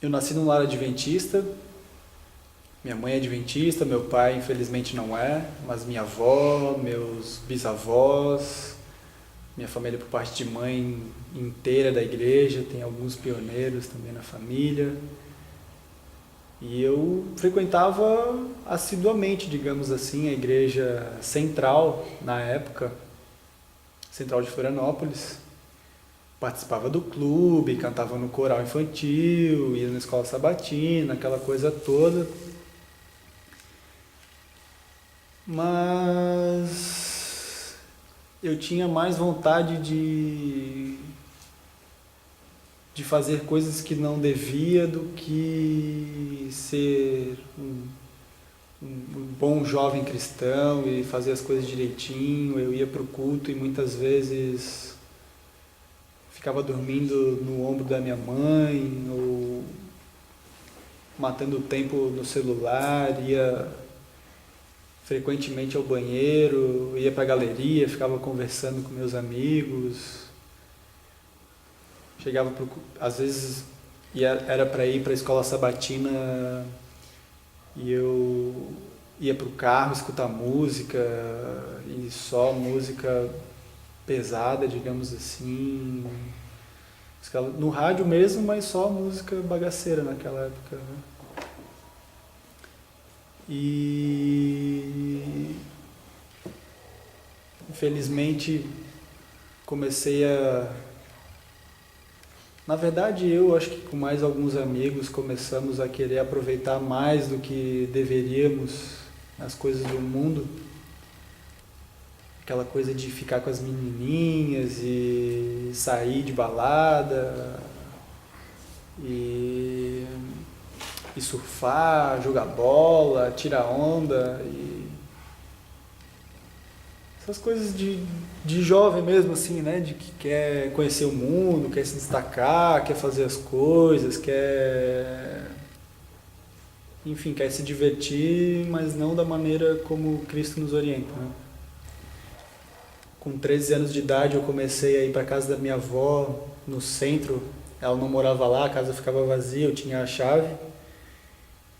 Eu nasci num lar adventista, minha mãe é adventista, meu pai infelizmente não é, mas minha avó, meus bisavós, minha família por parte de mãe inteira da igreja, tem alguns pioneiros também na família. E eu frequentava assiduamente, digamos assim, a igreja central na época, central de Florianópolis. Participava do clube, cantava no coral infantil, ia na escola sabatina, aquela coisa toda. Mas eu tinha mais vontade de fazer coisas que não devia do que ser um bom jovem cristão e fazer as coisas direitinho. Eu ia para o culto e muitas vezes ficava dormindo no ombro da minha mãe ou matando o tempo no celular, ia frequentemente ao banheiro, ia para a galeria, ficava conversando com meus amigos. Chegava pro, às vezes era para ir para a escola sabatina e eu ia para o carro escutar música e só música pesada, digamos assim. No rádio mesmo, mas só música bagaceira naquela época. Né? E infelizmente comecei a. Na verdade, eu acho que com mais alguns amigos começamos a querer aproveitar mais do que deveríamos as coisas do mundo. Aquela coisa de ficar com as menininhas e sair de balada e, e surfar, jogar bola, tirar onda e essas coisas de jovem mesmo, assim, né? De que quer conhecer o mundo, quer se destacar, quer fazer as coisas, quer. Enfim, quer se divertir, mas não da maneira como Cristo nos orienta, né? Com 13 anos de idade eu comecei a ir para casa da minha avó, no centro. Ela não morava lá, a casa ficava vazia, eu tinha a chave.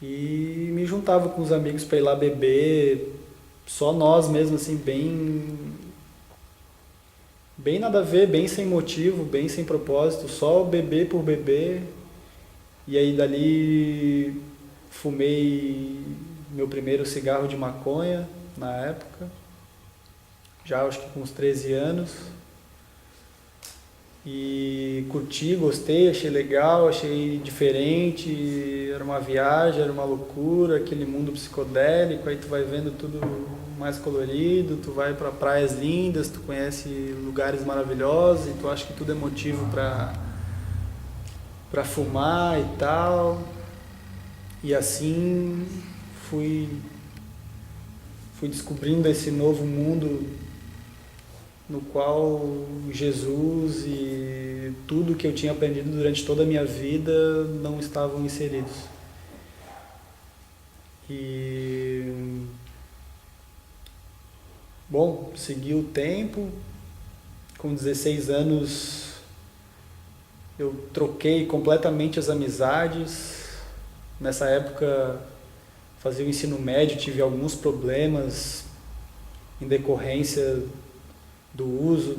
E me juntava com os amigos para ir lá beber, só nós mesmo, assim, bem nada a ver, bem sem motivo, bem sem propósito, só beber por beber. E aí dali fumei meu primeiro cigarro de maconha na época, já acho que com uns 13 anos. E curti, gostei, achei legal, achei diferente, era uma viagem, era uma loucura, aquele mundo psicodélico, aí tu vai vendo tudo mais colorido, tu vai para praias lindas, tu conhece lugares maravilhosos e tu acha que tudo é motivo para fumar e tal. E assim fui fui descobrindo esse novo mundo no qual Jesus e tudo que eu tinha aprendido durante toda a minha vida não estavam inseridos. E, bom, segui o tempo. Com 16 anos eu troquei completamente as amizades. Nessa época fazia o ensino médio, tive alguns problemas em decorrência do uso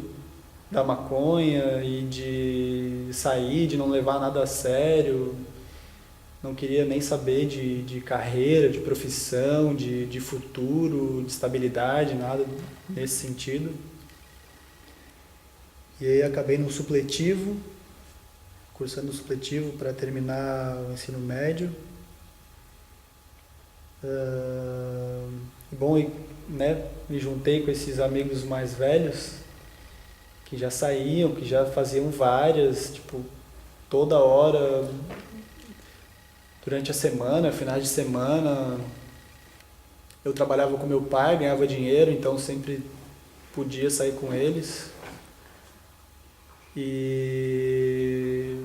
da maconha e de sair, de não levar nada a sério. Não queria nem saber de carreira, de profissão, de futuro, de estabilidade, nada nesse sentido. E aí acabei no supletivo, cursando supletivo para terminar o ensino médio. Bom, né, me juntei com esses amigos mais velhos que já saíam, que já faziam várias, tipo, toda hora, durante a semana, finais de semana. Eu trabalhava com meu pai, ganhava dinheiro, então sempre podia sair com eles. E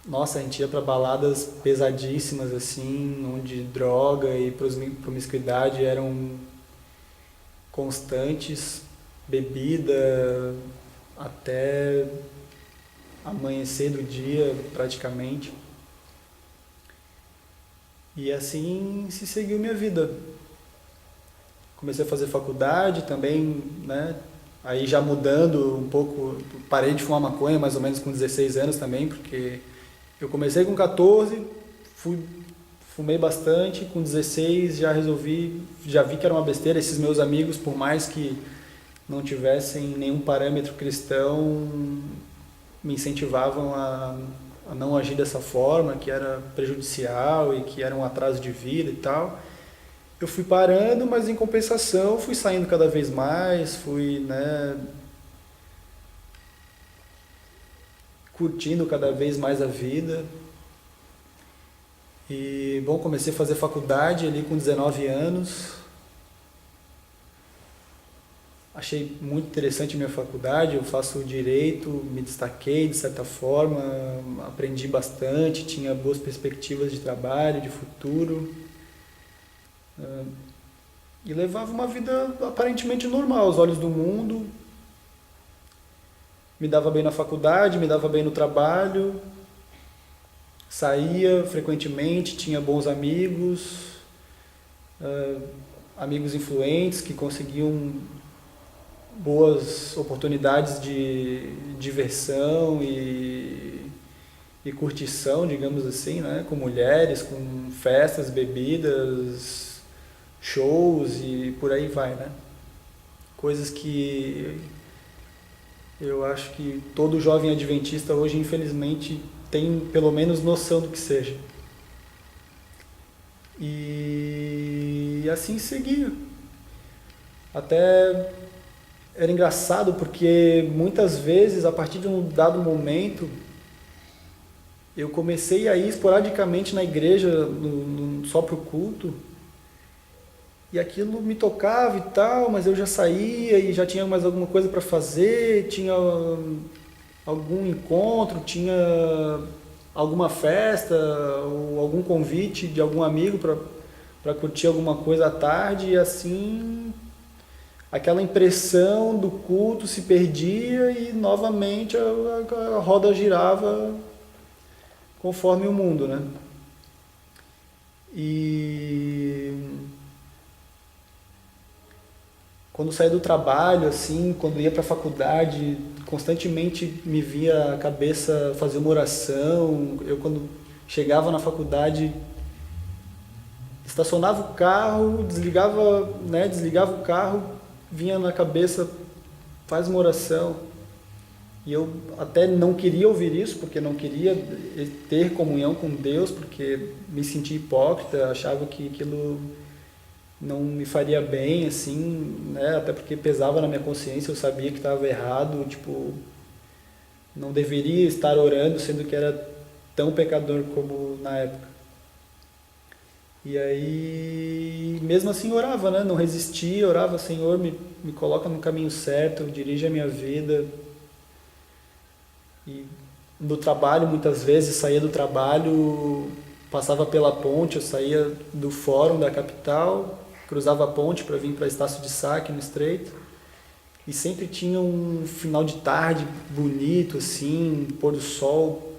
nossa, a gente ia para baladas pesadíssimas assim, onde droga e promiscuidade eram constantes, bebida até amanhecer do dia praticamente. E assim se seguiu minha vida. Comecei a fazer faculdade também, né? Aí já mudando um pouco, parei de fumar maconha mais ou menos com 16 anos também, porque eu comecei com 14, fumei bastante, com 16 já resolvi, já vi que era uma besteira. Esses meus amigos, por mais que não tivessem nenhum parâmetro cristão, me incentivavam a não agir dessa forma, que era prejudicial e que era um atraso de vida e tal. Eu fui parando, mas em compensação fui saindo cada vez mais, fui, né, curtindo cada vez mais a vida. E, bom, comecei a fazer faculdade ali com 19 anos. Achei muito interessante a minha faculdade, eu faço direito, me destaquei de certa forma, aprendi bastante, tinha boas perspectivas de trabalho, de futuro. E levava uma vida aparentemente normal aos olhos do mundo. Me dava bem na faculdade, me dava bem no trabalho, saía frequentemente, tinha bons amigos, amigos influentes que conseguiam boas oportunidades de diversão e curtição, digamos assim, né? Com mulheres, com festas, bebidas, shows e por aí vai, né? Coisas que eu acho que todo jovem adventista hoje, infelizmente, tem pelo menos noção do que seja. E assim seguia. Até era engraçado porque muitas vezes, a partir de um dado momento, eu comecei a ir esporadicamente na igreja, só para o culto, e aquilo me tocava e tal, mas eu já saía e já tinha mais alguma coisa para fazer, tinha algum encontro, tinha alguma festa ou algum convite de algum amigo para curtir alguma coisa à tarde, e assim aquela impressão do culto se perdia e novamente a roda girava conforme o mundo, né? E quando saía do trabalho, assim, quando ia para a faculdade, constantemente me via a cabeça fazer uma oração. Eu, quando chegava na faculdade, estacionava o carro, desligava o carro, vinha na cabeça, faz uma oração. E eu até não queria ouvir isso, porque não queria ter comunhão com Deus, porque me sentia hipócrita, achava que aquilo não me faria bem, assim, né? Até porque pesava na minha consciência, eu sabia que estava errado, tipo, não deveria estar orando, sendo que era tão pecador como na época. E aí, mesmo assim, orava, né? Não resistia, orava: Senhor, me coloca no caminho certo, dirige a minha vida. E do trabalho, muitas vezes, saía do trabalho, passava pela ponte, eu saía do fórum da capital, cruzava a ponte para vir para Estácio de Sá, aqui no Estreito, e sempre tinha um final de tarde bonito, assim, um pôr do sol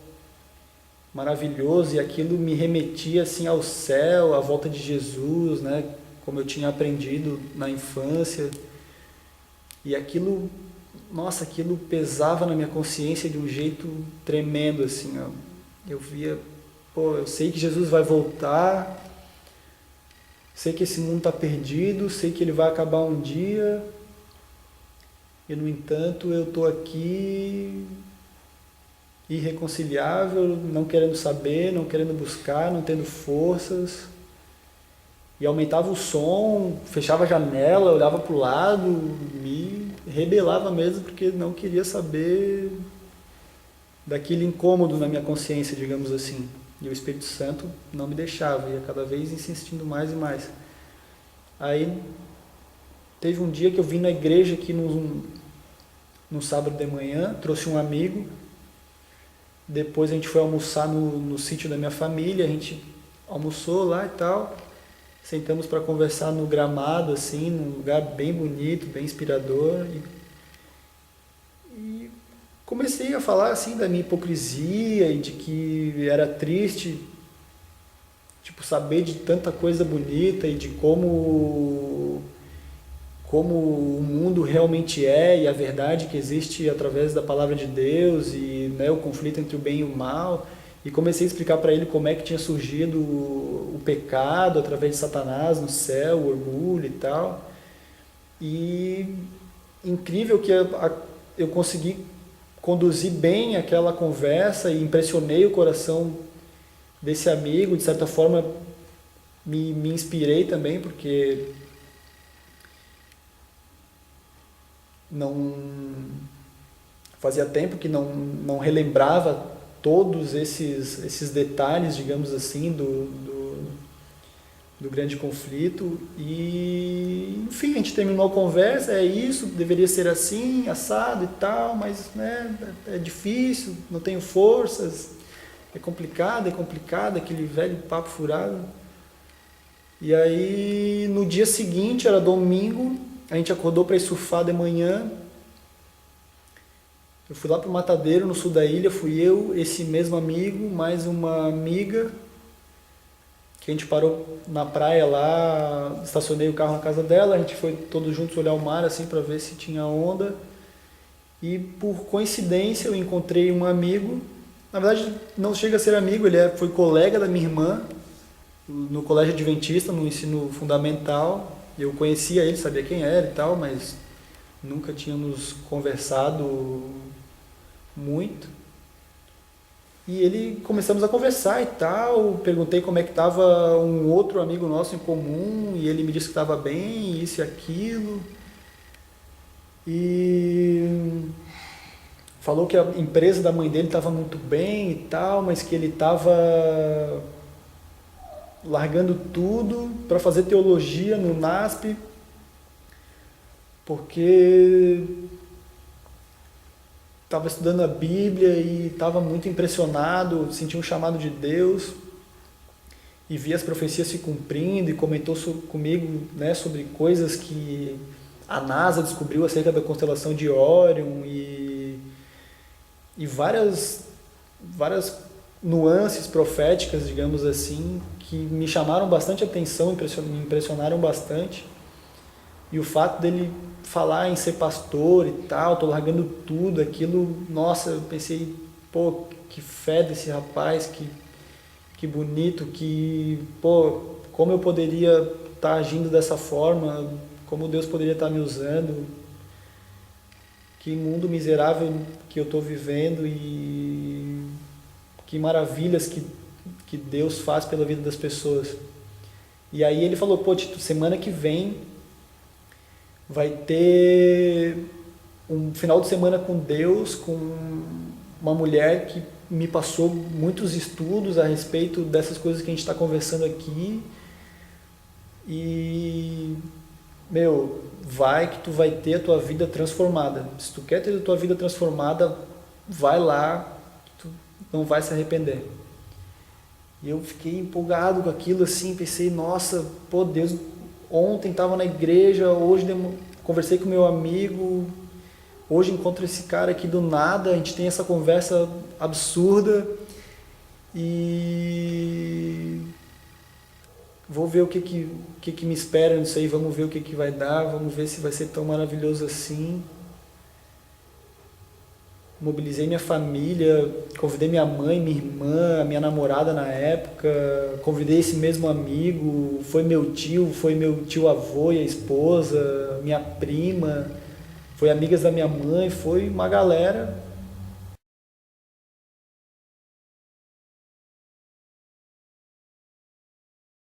maravilhoso, e aquilo me remetia assim ao céu, à volta de Jesus, né, como eu tinha aprendido na infância. E aquilo, nossa, aquilo pesava na minha consciência de um jeito tremendo, assim, ó. Eu via, pô, eu sei que Jesus vai voltar, sei que esse mundo está perdido, sei que ele vai acabar um dia, e no entanto eu estou aqui irreconciliável, não querendo saber, não querendo buscar, não tendo forças. E aumentava o som, fechava a janela, olhava para o lado, me rebelava mesmo, porque não queria saber daquele incômodo na minha consciência, digamos assim. E o Espírito Santo não me deixava, ia cada vez insistindo mais e mais. Aí teve um dia que eu vim na igreja aqui no sábado de manhã, trouxe um amigo, depois a gente foi almoçar no sítio da minha família, a gente almoçou lá e tal, sentamos para conversar no gramado, assim, num lugar bem bonito, bem inspirador, e comecei a falar assim da minha hipocrisia e de que era triste, tipo, saber de tanta coisa bonita e de como o mundo realmente é e a verdade que existe através da palavra de Deus e, né, o conflito entre o bem e o mal. E comecei a explicar para ele como é que tinha surgido o pecado através de Satanás no céu, o orgulho e tal. E incrível que eu consegui conduzir bem aquela conversa e impressionei o coração desse amigo. De certa forma, me inspirei também, porque não fazia tempo que não relembrava todos esses detalhes, digamos assim, do grande conflito. E enfim, a gente terminou a conversa, é isso, deveria ser assim, assado e tal, mas, né, é difícil, não tenho forças, é complicado, aquele velho papo furado. E aí no dia seguinte, era domingo, a gente acordou para ir surfar de manhã. Eu fui lá para o Matadeiro, no sul da ilha, fui eu, esse mesmo amigo, mais uma amiga, que a gente parou na praia lá, estacionei o carro na casa dela, a gente foi todos juntos olhar o mar assim para ver se tinha onda. E por coincidência eu encontrei um amigo, na verdade não chega a ser amigo, foi colega da minha irmã, no colégio adventista, no ensino fundamental. Eu conhecia ele, sabia quem era e tal, mas nunca tínhamos conversado muito. E ele começamos a conversar e tal, perguntei como é que estava um outro amigo nosso em comum, e ele me disse que estava bem, isso e aquilo. E falou que a empresa da mãe dele estava muito bem e tal, mas que ele estava largando tudo para fazer teologia no NASP, porque estava estudando a Bíblia e estava muito impressionado, sentia um chamado de Deus e via as profecias se cumprindo, e comentou comigo, né, sobre coisas que a NASA descobriu acerca da constelação de Órion e várias nuances proféticas, digamos assim, que me chamaram bastante atenção, me impressionaram bastante. E o fato dele falar em ser pastor e tal, tô largando tudo, aquilo, nossa, eu pensei, pô, que fé desse rapaz, que bonito, como eu poderia estar agindo dessa forma, como Deus poderia estar me usando, que mundo miserável que eu estou vivendo e que maravilhas que Deus faz pela vida das pessoas. E aí ele falou, pô, Tito, semana que vem vai ter um final de semana com Deus, com uma mulher que me passou muitos estudos a respeito dessas coisas que a gente está conversando aqui. E, vai que tu vai ter a tua vida transformada. Se tu quer ter a tua vida transformada, vai lá, tu não vai se arrepender. E eu fiquei empolgado com aquilo, assim, pensei, nossa, pô, Deus, ontem estava na igreja, hoje conversei com meu amigo, hoje encontro esse cara aqui do nada, a gente tem essa conversa absurda e vou ver o que me espera nisso aí, vamos ver o que vai dar, vamos ver se vai ser tão maravilhoso assim. Mobilizei minha família, convidei minha mãe, minha irmã, minha namorada na época, convidei esse mesmo amigo, foi meu tio avô e a esposa, minha prima, foi amigas da minha mãe, foi uma galera.